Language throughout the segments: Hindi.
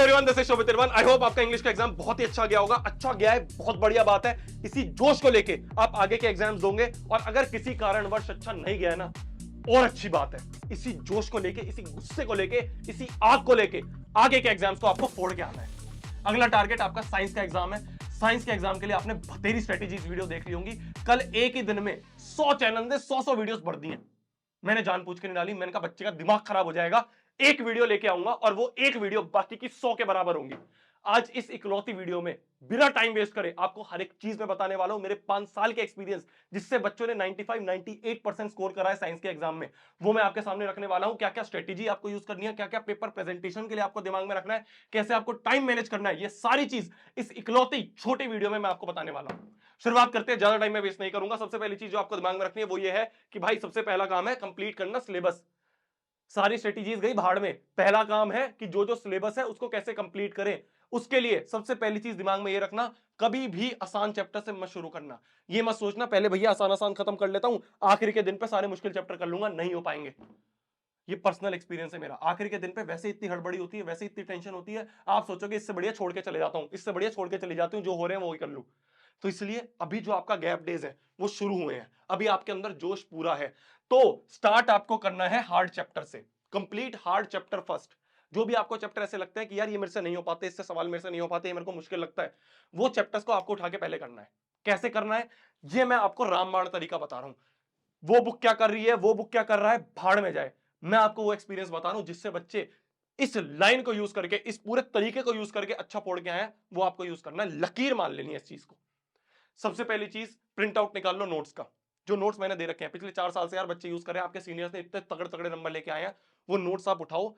Everyone, this is Shobhit Tirwan. I hope आपका इंग्लिश का एग्जाम बहुत ही अच्छा गया होगा। अच्छा गया है, बहुत बढ़िया बात है। इसी जोश को लेके आप आगे के एग्जाम्स दोगे, और अगर किसी कारणवश अच्छा नहीं गया ना, और अच्छी बात है। इसी जोश को लेके, इसी गुस्से को लेके, इसी आग को लेके आगे के एग्जाम्स को आपको फोड़ के आना है। अगला टारगेट आपका साइंस का एग्जाम है। साइंस के एग्जाम के लिए आपने बतेरी स्ट्रेटेजीज वीडियो देख ली होंगी। कल एक ही दिन में 100 चैनल ने 100 वीडियोस भर दी हैं। मैंने जानबूझ के नहीं डाली, मैंने कहा बच्चे का दिमाग खराब हो जाएगा, एक वीडियो लेके आऊंगा और वो एक वीडियो बाकी की 100 के बराबर होंगी। आज इस इकलौती वीडियो में बिना टाइम वेस्ट करे आपको हर एक चीज में बताने वाला हूं। मेरे 5 साल के एक्सपीरियंस जिससे बच्चों ने 95-98% स्कोर करा है साइंस के एग्जाम में, वो मैं आपके सामने रखने वाला हूं। क्या क्या स्ट्रेटेजी आपको यूज करनी है, क्या क्या पेपर प्रेजेंटेशन के लिए आपको दिमाग में रखना है, कैसे आपको टाइम मैनेज करना है, ये सारी चीज इस इकलौती छोटी वीडियो में मैं आपको बताने वाला हूं। शुरुआत करते हैं, ज्यादा टाइम में वेस्ट नहीं करूंगा। सबसे पहली चीज जो आपको दिमाग में रखनी है वो ये है कि भाई सबसे पहला काम है कंप्लीट करना सिलेबस। सारी स्ट्रेटेजीज गई भाड़ में। पहला काम है कि जो जो सिलेबस है उसको कैसे कंप्लीट करें। उसके लिए सबसे पहली चीज दिमाग में ये रखना, कभी भी आसान चैप्टर से मत शुरू करना। ये मत सोचना पहले भैया आसान आसान खत्म कर लेता हूं, आखिर के दिन पे सारे मुश्किल चैप्टर कर लूंगा। नहीं हो पाएंगे। ये पर्सनल एक्सपीरियंस है मेरा। आखिर के दिन पे वैसे इतनी हड़बड़ी होती है, वैसे इतनी टेंशन होती है, आप सोचोगे इससे बढ़िया छोड़ के चले जाता हूं, इससे बढ़िया छोड़ के चले जाती हूं, जो हो रहे हैं वो ही कर लूं। तो इसलिए अभी जो आपका गैप डेज है वो शुरू हुए हैं, अभी आपके अंदर जोश पूरा है। तो स्टार्ट आपको करना है हार्ड चैप्टर से। Complete hard chapter first. जो भी आपको चैप्टर ऐसे लगते हैं कि यार ये मेरे से नहीं हो पाते, इससे सवाल मेरे से नहीं हो पाते, ये मेरे को मुश्किल लगता है, वो चैप्टर्स को आपको उठा के पहले करना है। कैसे करना है ये मैं आपको रामबाण तरीका बता रहा हूं। वो बुक क्या कर रही है, वो बुक क्या कर रहा है, भाड़ में जाए। मैं आपको वो एक्सपीरियंस बता रहा हूं जिससे बच्चे इस लाइन को यूज करके, इस पूरे तरीके को यूज करके अच्छा पढ़ के आए हैं। वो आपको यूज करना है, लकीर मान लेनी है इस चीज को। सबसे पहली चीज, प्रिंट आउट निकाल लो नोट्स का। जो नोट्स मैंने दे रखे हैं पिछले 4 साल से, यार बच्चे यूज कर रहे हैं, आपके सीनियर्स ने इतने तगड़े तगड़े नंबर लेके आए हैं, वो नोट्स आप उठाओ।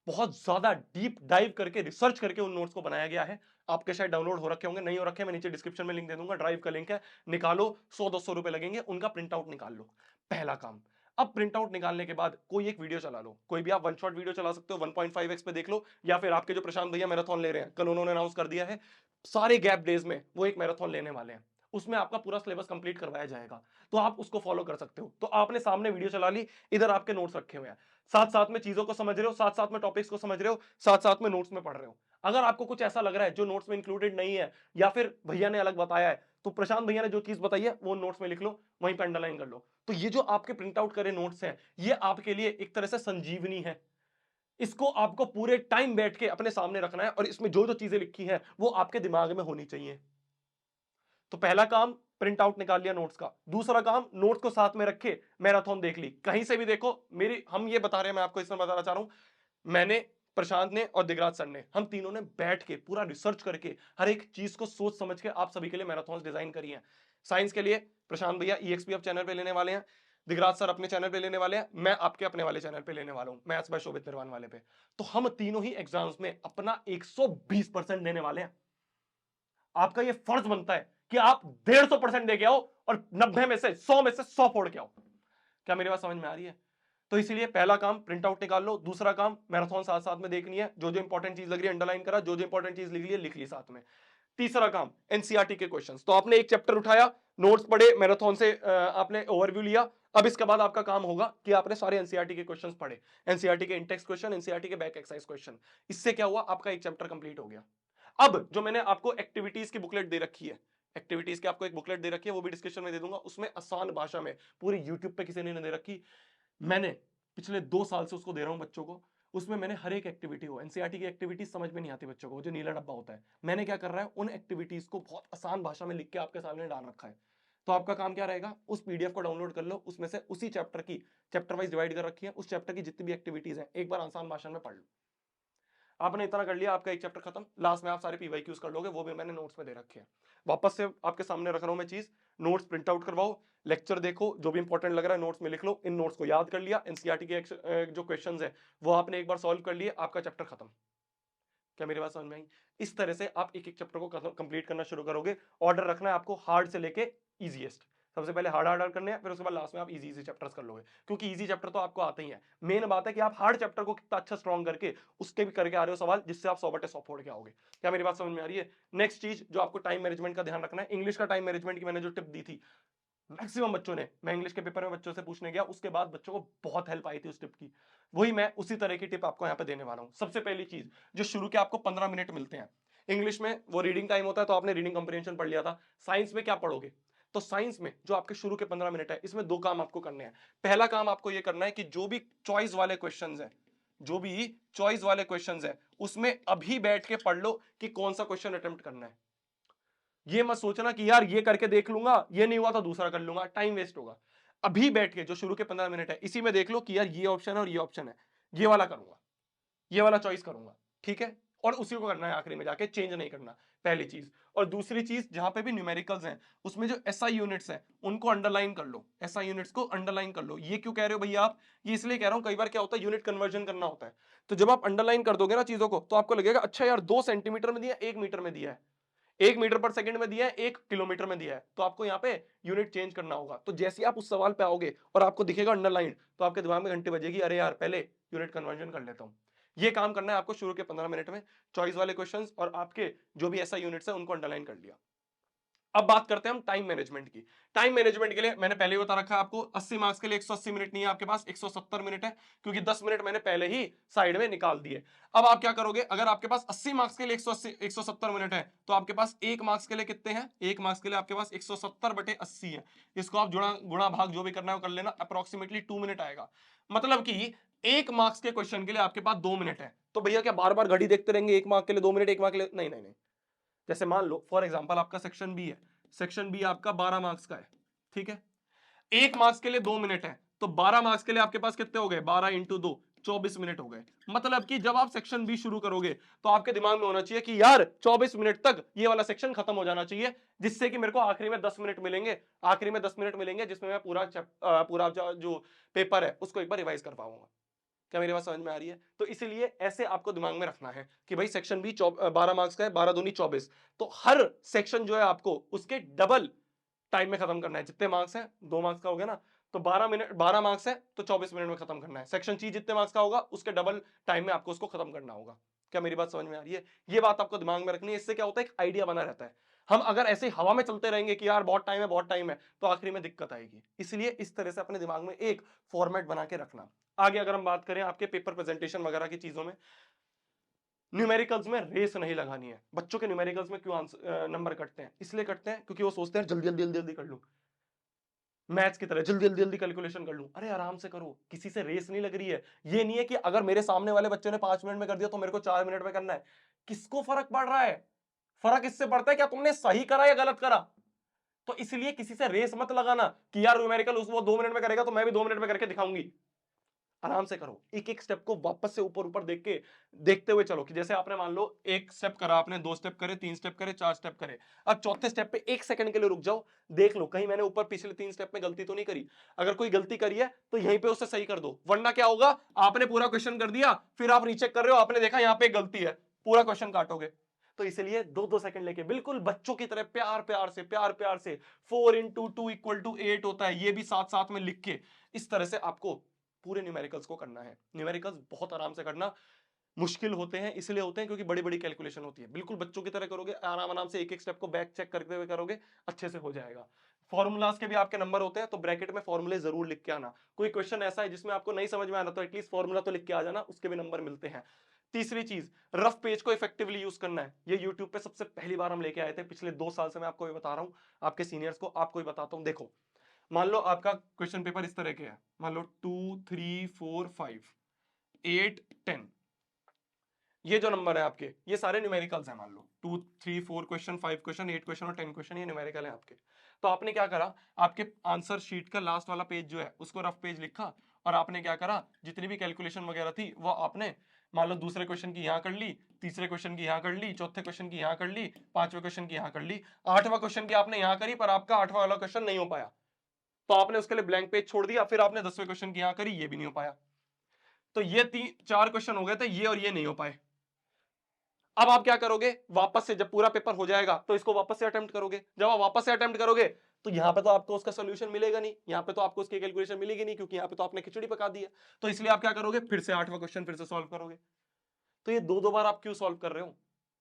बहुत ज्यादा डीप डाइव करके, रिसर्च करके उन नोट्स को बनाया गया है। आपके शायद डाउनलोड हो रखे होंगे, नहीं हो रखे मैं नीचे डिस्क्रिप्शन में लिंक दे दूंगा, ड्राइव का लिंक है। निकालो, 100-200 रुपए लगेंगे, उनका प्रिंट आउट निकाल लो। पहला काम। अब प्रिंट आउट निकालने के बाद कोई एक वीडियो चला लो। कोई भी आप वन शॉट वीडियो चला सकते हो, 1.5x पे देख लो, या फिर आपके जो प्रशांत भैया मैराथन ले रहे हैं, कल उन्होंने अनाउंस कर दिया है सारे गैप डेज में वो एक मैराथन लेने वाले हैं। उसमें आपका पूरा सिलेबस कंप्लीट करवाया जाएगा, तो आप उसको फॉलो कर सकते हो। तो आपने सामने वीडियो चला ली, इधर आपके नोट्स रखे हुए हैं, साथ साथ में चीजों को समझ रहे हो, साथ साथ में टॉपिक्स को समझ रहे हो, साथ साथ में नोट्स में पढ़ रहे हो। अगर आपको कुछ ऐसा लग रहा है जो नोट्स में इंक्लूडेड नहीं है, या फिर भैया ने अलग बताया है, तो प्रशांत भैया ने जो चीज बताई है वो नोट्स में लिख लो, वहीं पर अंडरलाइन कर लो। तो ये जो आपके प्रिंट आउट करे नोट्स हैं, ये आपके लिए एक तरह से संजीवनी है। इसको आपको पूरे टाइम बैठ के अपने सामने रखना है, और इसमें जो जो चीजें लिखी हैं वो आपके दिमाग में होनी चाहिए। तो पहला काम प्रिंट आउट निकाल लिया नोट्स का। दूसरा काम, नोट्स को साथ में रखे मैराथन देख ली, कहीं से भी देखो। मेरी हम ये बता रहे हैं, मैं आपको इसमें बताना चाह रहा हूं, मैंने, प्रशांत ने और दिगराज सर ने, हम तीनों ने बैठ के पूरा रिसर्च करके हर एक चीज को सोच समझ के आप सभी के लिए मैराथन डिजाइन करी है। साइंस के लिए प्रशांत भैया EXP चैनल पे लेने वाले हैं, दिगराज सर अपने चैनल पे लेने वाले हैं, मैं आपके अपने वाले चैनल पे लेने वाला हूं, मैथ्स बाय शोभित निर्वाण वाले पे। तो हम तीनों ही एग्जाम्स में अपना 120% देने वाले हैं। आपका यह फर्ज बनता है कि आप 150% दे के आओ, और 90 में से 100 में से 100 फोड़ के आओ। क्या मेरी बात समझ में आ रही है? तो इसलिए पहला काम प्रिंट आउट निकाल लो। दूसरा काम, मैराथन साथ साथ में देखनी है, जो जो इंपॉर्टेंट चीज लग रही है अंडरलाइन करा, जो जो इंपॉर्टेंट चीज लिख ली है लिख ली साथ में। तीसरा काम, एनसीईआरटी के क्वेश्चंस। तो आपने एक चैप्टर उठाया, नोट्स पढ़े, मैराथन से आपने ओवरव्यू लिया। अब इसके बाद आपका काम होगा कि आपने सारे एनसीईआरटी के क्वेश्चंस पढ़े, एनसीईआरटी के इंटेक्स क्वेश्चन, एनसीईआरटी के बैक एक्सरसाइज क्वेश्चन। इससे क्या हुआ, आपका एक चैप्टर कंप्लीट हो गया। अब जो मैंने आपको एक्टिविटीज की बुकलेट दे रखी है, एक्टिविटीज की आपको एक बुकलेट दे रखी है, वो भी डिस्क्रिप्शन में दे दूंगा। उसमें आसान भाषा में, पूरी यूट्यूब पे किसी ने नहीं दे रखी, मैंने पिछले 2 साल से उसको दे रहा हूं बच्चों को। उसमें मैंने हर एक एक्टिविटी हो, एनसीईआरटी की एक्टिविटीज समझ में नहीं आती बच्चों को, जो नीला डब्बा होता है, मैंने क्या कर रहा है उन एक्टिविटीज को बहुत आसान भाषा में लिख के आपके सामने डाल रखा है। तो आपका काम क्या रहेगा, उस पीडीएफ को डाउनलोड कर लो, उसमें से उसी चैप्टर की, चैप्टर वाइज डिवाइड कर रखी है, उस चैप्टर की जितनी भी एक्टिविटीज है एक बार आसान भाषा में पढ़ लो। आपने इतना कर लिया, आपका एक चैप्टर खत्म। लास्ट में आप सारे पीवाईक्यूज कर लोगे, वो भी मैंने नोट्स में दे रखे हैं। वापस से आपके सामने रख रहा हूं मैं चीज, नोट्स प्रिंट आउट करवाओ, लेक्चर देखो, जो भी इंपॉर्टेंट लग रहा है नोट्स में लिख लो। इन नोट्स को याद कर लिया, एनसीईआरटी के जो क्वेश्चंस है वो आपने एक बार सॉल्व कर लिए, आपका चैप्टर खत्म। क्या मेरी बात समझ में आई? इस तरह से आप एक एक चैप्टर को कंप्लीट करना शुरू करोगे। ऑर्डर रखना है आपको हार्ड से लेके इजीएस्ट। सबसे पहले हार्ड हार्ड करने हैं, फिर उसके बाद लास्ट में आप इजी इजी चैप्टर्स कर लोगे, क्योंकि इजी चैप्टर तो आपको आते ही है। मेन बात है कि आप हार्ड चैप्टर को कितना अच्छा स्ट्रॉन्ग करके उसके भी करके आ रहे हो सवाल, जिससे आप 100/100 फोड़ के आओगे। क्या मेरी बात समझ में आ रही है? नेक्स्ट चीज जो आपको टाइम मैनेजमेंट का ध्यान रखना है, इंग्लिश का टाइम मैनेजमेंट की मैंने जो टिप दी थी, मैक्सिमम बच्चों ने, मैं इंग्लिश के पेपर में बच्चों से पूछने गया, उसके बाद बच्चों को बहुत हेल्प आई थी उस टिप की। वही मैं उसी तरह की टिप आपको यहाँ पे देने वाला हूँ। सबसे पहली चीज, जो शुरू के आपको 15 मिनट मिलते हैं, इंग्लिश में वो रीडिंग टाइम होता है, तो आपने रीडिंग कंप्रीहेंशन पढ़ लिया था। साइंस में क्या पढ़ोगे? तो साइंस में जो आपके शुरू के 15 मिनट है, इसमें दो काम आपको करने हैं। पहला काम आपको ये करना है कि जो भी चॉइस वाले क्वेश्चंस है, जो भी चॉइस वाले क्वेश्चंस है, उसमें अभी बैठ के पढ़ लो कि कौन सा क्वेश्चन अटेम्प्ट करना है। ये मत सोचना कि यार ये करके देख लूंगा, ये नहीं हुआ तो दूसरा कर लूंगा, टाइम वेस्ट होगा। अभी बैठ के जो शुरू के 15 मिनट है, इसी में देख लो कि यार ये ऑप्शन है और ये ऑप्शन है, ये वाला करूंगा, ये वाला चॉइस करूंगा, ठीक है? और उसी को करना है, आखिरी में जाके चेंज नहीं करना, पहली चीज। और दूसरी चीज, जहां पे भी न्यूमेरिकल्स हैं, उसमें जो एसआई यूनिट्स हैं, उनको अंडरलाइन कर लो, एसआई यूनिट्स को अंडरलाइन कर लो। ये क्यों कह रहे हो भैया आप? ये इसलिए कह रहा हूं, कई बार क्या होता है, यूनिट कन्वर्जन करना होता है, तो जब आप अंडरलाइन कर दोगे ना चीजों को, तो आपको लगेगा अच्छा यार 2 सेंटीमीटर में दिया, 1 मीटर में दिया है, 1 मीटर पर सेकंड में दिया है, 1 किलोमीटर में दिया है, तो आपको यहाँ पे यूनिट चेंज करना होगा। तो जैसे ही आप उस सवाल पे आओगे और आपको दिखेगा अंडरलाइन, तो आपके दिमाग में घंटे बजेगी, अरे यार पहले यूनिट कन्वर्जन कर लेता हूं। ये काम करना है आपको शुरू के 15 मिनट में, चॉइस वाले क्वेश्चंस और आपके जो भी ऐसा यूनिट्स है उनको अंडरलाइन कर लिया। अब बात करते हैं हम टाइम मैनेजमेंट की। टाइम मैनेजमेंट के लिए मैंने पहले ही बता रखा है आपको, 80 मार्क्स के लिए 180 मिनट नहीं है आपके पास, 170 मिनट है, क्योंकि 10 मिनट मैंने पहले ही साइड में निकाल दिए। अब आप क्या करोगे, अगर आपके पास 80 मार्क्स के लिए 180 170 मिनट है, तो आपके पास 1 मार्क्स के लिए कितने हैं? 1 मार्क्स के लिए आपके पास 170/80 है। इसको आप जुड़ा गुणा भाग जो भी करना है वो कर लेना, अप्रोक्सीमेटली 2 मिनट आएगा। मतलब कि 1 मार्क्स के क्वेश्चन के लिए आपके पास 2 मिनट है। तो भैया क्या बार बार घड़ी देखते रहेंगे, 1 मार्क के लिए 2 मिनट, 1 मार्क के लिए? नहीं नहीं नहीं। जैसे मान लो फॉर एग्जांपल आपका सेक्शन बी है, सेक्शन बी आपका 12 मार्क्स का है, ठीक है? 1 मार्क्स के लिए 2 मिनट है, तो 12 मार्क्स के लिए आपके पास कितने हो गए? 12 इंटू 2, 24 मिनट हो गए। मतलब कि जब आप सेक्शन बी शुरू करोगे, तो आपके दिमाग में होना चाहिए कि यार 24 मिनट तक ये वाला सेक्शन खत्म हो जाना चाहिए, जिससे कि मेरे को आखिरी में 10 मिनट मिलेंगे, आखिरी में 10 मिनट मिलेंगे, जिसमें मैं पूरा जो पेपर है उसको एक बार रिवाइज कर पाऊंगा। क्या मेरी बात समझ में आ रही है? तो इसीलिए ऐसे आपको दिमाग में रखना है कि भाई सेक्शन बी 12 मार्क्स का है, 12 दूनी 24, तो हर सेक्शन जो है आपको उसके डबल टाइम में खत्म करना है। जितने मार्क्स हैं, 2 मार्क्स का हो गया ना, तो 12 मार्क्स है तो 24 मिनट में खत्म करना है। सेक्शन सी जितने मार्क्स का होगा उसके डबल टाइम में आपको उसको खत्म करना होगा। क्या मेरी बात समझ में आ रही है? ये बात आपको दिमाग में रखनी है, इससे क्या होता है, एक आइडिया बना रहता है। हम अगर ऐसे हवा में चलते रहेंगे कि यार बहुत टाइम है, बहुत टाइम है, तो आखिरी में दिक्कत आएगी। इसलिए इस तरह से अपने दिमाग में एक फॉर्मेट बना के रखना। आगे अगर हम बात करें आपके पेपर प्रेजेंटेशन वगैरह की चीजों में, न्यूमेरिकल्स में रेस नहीं लगानी है। बच्चों के न्यूमेरिकल्स में क्यों नंबर कटते हैं? इसलिए कटते हैं क्योंकि वो सोचते हैं जल्दी जल्दी जल्दी जल्दी कर लूं, मैथ्स की तरह जल्दी जल्दी जल्दी कैलकुलेशन कर लूं। अरे आराम से करो, किसी से रेस नहीं लग रही है। ये नहीं है कि अगर मेरे सामने वाले बच्चे ने 5 मिनट में कर दिया तो मेरे को 4 मिनट में करना है। किसको फर्क पड़ रहा है? फर्क इससे पड़ता है क्या तुमने सही करा या गलत करा। तो इसलिए किसी से रेस मत लगाना कि यार न्यूमेरिकल उस वो 2 मिनट में करेगा तो मैं भी 2 मिनट में करके दिखाऊंगी। आराम से करो, एक एक स्टेप को वापस से ऊपर ऊपर देख के देखते हुए चलो। कि जैसे आपने मान लो एक स्टेप करा, आपने 2 स्टेप करे, 3 स्टेप करे, 4 स्टेप करे, अब चौथे स्टेप पे 1 सेकंड के लिए रुक जाओ, देख लो कहीं मैंने ऊपर पिछले 3 स्टेप में गलती तो नहीं करी। अगर कोई गलती करी है तो यहीं पे उसे सही कर दो, वरना क्या होगा, आपने पूरा क्वेश्चन कर दिया, फिर आप रीचेक कर रहे हो, आपने देखा यहां पे गलती है, पूरा क्वेश्चन काटोगे। तो इसलिए 2-2 सेकंड लेके बिल्कुल बच्चों की तरह प्यार प्यार से 4 into 2 = 8 होता है, ये भी साथ साथ में लिख के इस तरह से आपको पूरे न्यूमेरिकल्स को करना है। न्यूमेरिकल्स बहुत आराम से करना, मुश्किल होते हैं इसलिए होते हैं क्योंकि बड़ी बड़ी कैलकुलेशन होती है। बिल्कुल बच्चों की तरह करोगे, आराम आराम से एक एक स्टेप को बैक चेक करते हुए करोगे, अच्छे से हो जाएगा। फॉर्मूलाज के भी आपके नंबर होते हैं, तो ब्रैकेट में फॉर्मूले जरूर लिख के आना। कोई क्वेश्चन ऐसा है जिसमें आपको नहीं समझ में आना, तो एटलीस्ट फॉर्मूला तो लिख के आ जाना, उसके भी नंबर मिलते हैं। तीसरी चीज, रफ पेज को इफेक्टिवली यूज करना है। ये यूट्यूब पे सबसे पहली बार हम लेके आए थे, पिछले 2 साल से मैं आपको भी बता रहा हूं, आपके सीनियर्स को आपको भी बताता हूं। देखो, मान लो आपका क्वेश्चन पेपर इस तरह के है, मान लो 2 3 4 5 8 10, ये जो नंबर है आपके, ये सारे न्यूमेरिकल्स हैं। मान लो 2 3 4 क्वेश्चन, 5 क्वेश्चन, 8 क्वेश्चन और 10 क्वेश्चन, ये न्यूमेरिकल है आपके। तो आपने क्या करा, आपके आंसर शीट का लास्ट वाला पेज जो है उसको रफ पेज लिखा, और आपने क्या करा, जितनी भी कैलकुलेशन वगैरह थी वो आपने मान लो दूसरे क्वेश्चन की यहां कर ली, तीसरे क्वेश्चन की यहां कर ली, चौथे क्वेश्चन की यहां कर ली, पांचवें क्वेश्चन की यहां कर ली, आठवां क्वेश्चन की आपने यहां करी, पर आपका आठवां वाला क्वेश्चन नहीं हो पाया, तो आपने उसके लिए ब्लैंक पेज छोड़ दिया। फिर आपने 10वें क्वेश्चन की यहां करी, ये भी नहीं हो पाया। तो ये 4 क्वेश्चन हो गए थे, ये और ये नहीं हो पाए। अब आप क्या करोगे, वापस से जब पूरा पेपर हो जाएगा तो इसको वापस से अटेम्प्ट करोगे। जब आप वापस से अटेम्प्ट करोगे तो यहां पे तो आपको उसका सोल्यूशन मिलेगा नहीं, यहां पे तो आपको उसकी कैलकुलेशन मिलेगी नहीं, क्योंकि यहां पे तो आपने खिचड़ी पका दी है। तो इसलिए आप क्या करोगे, फिर से 8वां क्वेश्चन फिर से सॉल्व करोगे। तो ये 2-2 बार आप क्यों सॉल्व कर रहे हो,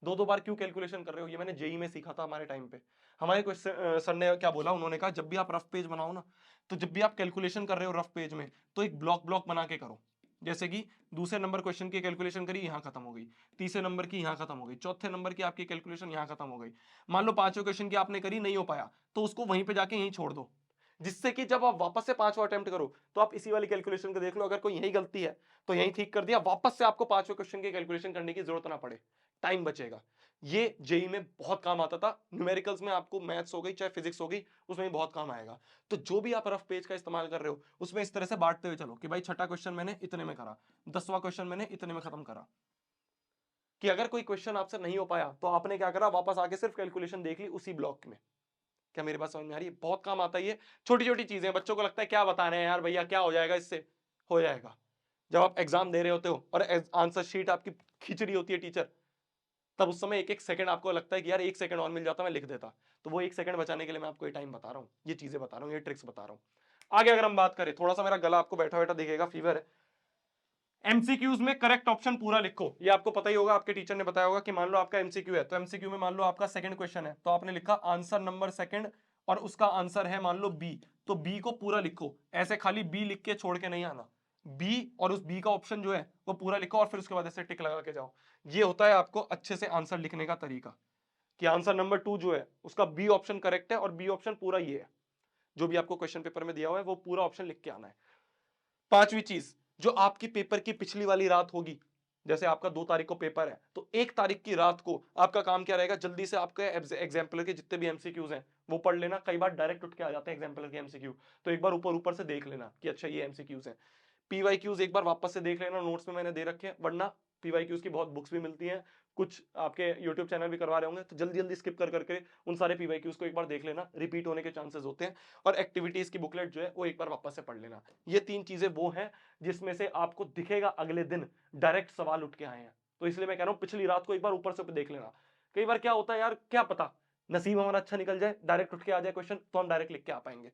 2-2 बार क्यों कैलकुलेशन कर रहे हो? ये मैंने जेई में सीखा था हमारे टाइम पे। हमारे क्वेश्चन सर ने क्या बोला, उन्होंने कहा जब भी आप रफ पेज बनाओ ना, तो जब भी आप कैलकुलेशन कर रहे हो रफ पेज में, तो एक ब्लॉक ब्लॉक बना के करो। जैसे कि दूसरे नंबर क्वेश्चन की कैलकुलेशन करी, यहां खत्म हो गई, तीसरे नंबर की यहां खत्म हो गई, चौथे नंबर की आपकी कैलकुलेशन यहां खत्म हो गई। मान लो पांचवें क्वेश्चन की आपने करी, नहीं हो पाया, तो उसको वहीं पे जाके यहीं छोड़ दो, जिससे कि जब आप वापस से पांचवा अटेम्प्ट करो तो आप इसी वाली कैलकुलेशन को देख लो, अगर कोई यही गलती है तो यही ठीक कर दिया, वापस से आपको पांचवें क्वेश्चन की कैलकुलेशन करने की जरूरत ना पड़े, टाइम बचेगा। ये जेई में बहुत काम आता था, न्यूमेरिकल्स में आपको मैथ्स हो गई चाहे फिजिक्स हो गई, उसमें भी बहुत काम आएगा। तो जो भी आप रफ पेज का इस्तेमाल कर रहे हो, उसमें इस तरह से बांटते हुए चलो कि भाई छठा क्वेश्चन मैंने इतने में करा, 10वां क्वेश्चन मैंने इतने में खत्म करा, कि अगर कोई क्वेश्चन आपसे नहीं हो पाया तो आपने क्या करा, वापस आके सिर्फ कैलकुलेशन देख ली उसी ब्लॉक में। क्या मेरी बात समझ में आ रही है? बहुत काम आता है ये, छोटी छोटी चीजें। बच्चों को लगता है क्या बता रहे हैं यार भैया, क्या हो जाएगा इससे, हो जाएगा। जब आप एग्जाम दे रहे होते हो और आंसर शीट आपकी खींच रही होती है टीचर, तब उस समय एक एक सेकंड आपको लगता है कि यार एक सेकंड और मिल जाता मैं लिख देता, तो वो एक सेकंड बचाने के लिए मैं आपको ये टाइम बता रहा हूँ, ये चीजें बता रहा हूँ, ये ट्रिक्स बता रहा हूँ। आगे अगर हम बात करें, थोड़ा सा मेरा गला आपको बैठा बैठा दिखेगा, फीवर है। एमसीक्यूज में करेक्ट ऑप्शन पूरा लिखो, ये आपको पता ही होगा, आपके टीचर ने बताया होगा कि मान लो आपका एमसीक्यू है, तो एमसीक्यू में मान लो आपका सेकंड क्वेश्चन है, तो आपने लिखा आंसर नंबर सेकंड और उसका आंसर है मान लो बी, तो बी को पूरा लिखो, ऐसे खाली बी लिख के छोड़ के नहीं आना, बी और उस बी का ऑप्शन जो है वो पूरा लिखो और फिर उसके बाद ऐसे टिक लगा के जाओ। ये होता है आपको अच्छे से आंसर लिखने का तरीका, कि आंसर नंबर 2 जो है उसका बी ऑप्शन करेक्ट है और बी ऑप्शन पूरा ये है, जो भी आपको क्वेश्चन पेपर में दिया हुआ है वो पूरा ऑप्शन लिख के आना है। पांचवी चीज, जो आपकी पेपर की पिछली वाली रात होगी, जैसे आपका 2 तारीख को पेपर है, तो 1 तारीख की रात को आपका काम क्या रहेगा, जल्दी से आपके एग्जाम्पलर के जितने भी एमसीक्यूज हैं वो पढ़ लेना। कई बार डायरेक्ट उठ के आ जाते हैं एग्जाम्पलर के एमसीक्यू, तो एक बार ऊपर ऊपर से देख लेना कि अच्छा ये एमसीक्यूज हैं। पीवाईक्यूज एक बार वापस से देख लेना, नोट्स में मैंने दे रखे हैं, वरना पीवाईक्यूज की बहुत बुक्स भी मिलती हैं, कुछ आपके यूट्यूब चैनल भी करवा रहे होंगे, तो जल्दी जल्दी स्किप कर करके उन सारे पीवाईक्यूज को एक बार देख लेना, रिपीट होने के चांसेस होते हैं। और एक्टिविटीज की बुकलेट जो है वो एक बार वापस से पढ़ लेना। ये 3 चीजें वो हैं जिसमें से आपको दिखेगा अगले दिन डायरेक्ट सवाल उठ के आए हैं, तो इसलिए मैं कह रहा हूं पिछली रात को एक बार ऊपर से देख लेना। कई बार क्या होता है यार, क्या पता नसीब हमारा अच्छा निकल जाए, डायरेक्ट उठ के आ जाए क्वेश्चन, तो हम डायरेक्ट लिख के आ पाएंगे।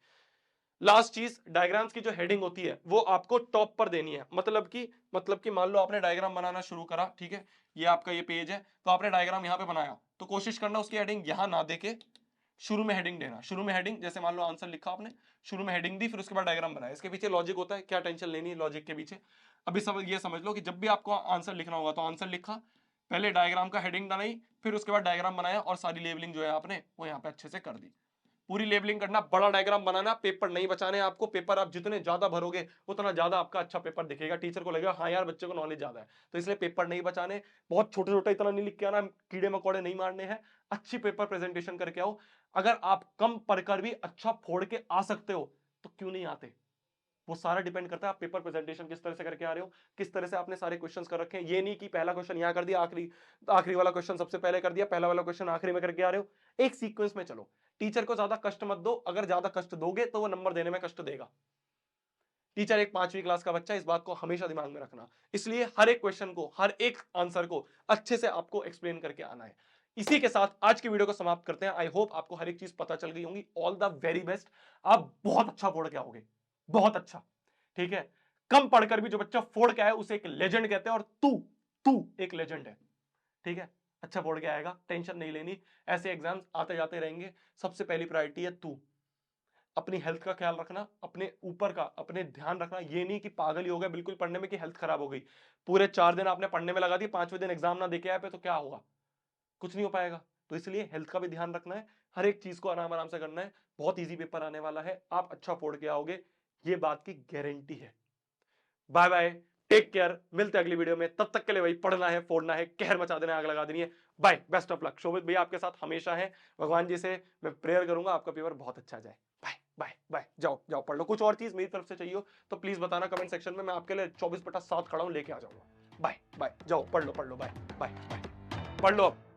लास्ट चीज, डायग्राम्स की जो हेडिंग होती है वो आपको टॉप पर देनी है, मतलब कि मान लो आपने डायग्राम बनाना शुरू करा, ठीक है, ये आपका ये पेज है, तो आपने डायग्राम यहां पे बनाया, तो कोशिश करना उसकी हेडिंग यहां ना देके शुरू में हेडिंग देना। शुरू में हेडिंग, जैसे मान लो आंसर लिखा आपने, शुरू में हेडिंग दी, फिर उसके बाद डायग्राम बनाया। इसके पीछे लॉजिक होता है, क्या टेंशन लेनी है लॉजिक के पीछे। अभी ये समझ लो कि जब भी आपको आंसर लिखना होगा तो आंसर लिखा, पहले डायग्राम का हेडिंग बनाई, फिर उसके बाद डायग्राम बनाया और सारी लेबलिंग जो है आपने वो यहाँ पे अच्छे से कर दी। पूरी लेबलिंग करना, बड़ा डायग्राम बनाना, पेपर नहीं बचाने आपको। पेपर आप जितने ज्यादा भरोगे उतना ज्यादा आपका अच्छा पेपर दिखेगा, टीचर को लगेगा हाँ यार बच्चे को नॉलेज ज्यादा है, तो इसलिए पेपर नहीं बचाने, बहुत छोटे छोटे इतना नहीं लिख के आना, कीड़े मकोड़े नहीं मारने हैं, अच्छी पेपर प्रेजेंटेशन करके आओ। अगर आप कम पढ़कर भी अच्छा फोड़ के आ सकते हो तो क्यों नहीं आते, वो सारा डिपेंड करता है आप पेपर प्रेजेंटेशन किस तरह से करके आ रहे हो, किस तरह से आपने सारे क्वेश्चंस कर रखे हैं। ये नहीं कि पहला क्वेश्चन यहां कर दिया, आखिरी वाला क्वेश्चन सबसे पहले कर दिया, पहला वाला क्वेश्चन आखिरी में करके आ रहे हो। एक सीक्वेंस में चलो, टीचर को ज्यादा कष्ट मत दो, अगर ज्यादा कष्ट दोगे तो वो नंबर देने में कष्ट देगा। टीचर एक 5वीं क्लास का बच्चा, इस बात को हमेशा दिमाग में रखना। इसलिए हर एक क्वेश्चन को, हर एक आंसर को अच्छे से आपको एक्सप्लेन करके आना है। इसी के साथ आज की वीडियो को समाप्त करते हैं। आई होप आपको हर एक चीज पता चल गई होंगी। ऑल द वेरी बेस्ट, आप बहुत अच्छा फोड़ के आओगे, बहुत अच्छा, ठीक है। कम पढ़कर भी जो बच्चा फोड़ के आए उसे एक लेजेंड कहते हैं, और तू तू एक लेजेंड है, ठीक है। अच्छा फोड़ के आएगा, टेंशन नहीं लेनी, ऐसे एग्जाम्स आते जाते रहेंगे। सबसे पहली प्रायोरिटी है तू, अपनी हेल्थ का ख्याल रखना, अपने ऊपर का अपने ध्यान रखना। ये नहीं कि पागल ही हो गया बिल्कुल पढ़ने में कि हेल्थ खराब हो गई, पूरे 4 दिन आपने पढ़ने में लगा दिए, 5वें दिन एग्जाम ना देके आए पे तो क्या होगा, कुछ नहीं हो पाएगा। तो इसलिए हेल्थ का भी ध्यान रखना है, हर एक चीज को आराम आराम से करना है। बहुत इजी पेपर आने वाला है, आप अच्छा फोड़ के आओगे, ये बात की गारंटी है। बाय बाय, टेक केयर, मिलते हैं अगली वीडियो में। तब तक के लिए भाई पढ़ना है, फोड़ना है, कहर मचा देना है, आग लगा देनी है। Bye, best of luck. Shobhit भैया आपके साथ हमेशा है, भगवान जी से मैं प्रेयर करूंगा आपका पेपर बहुत अच्छा जाए। बाय बाय बाय, जाओ जाओ पढ़ लो। कुछ और चीज मेरी तरफ से चाहिए हो तो प्लीज बताना कमेंट सेक्शन में, मैं आपके लिए 24/7 खड़ा हूं, लेके आ जाऊंगा। बाय बाय, जाओ पढ़ लो, बाय बाय बाय, पढ़ लो अब।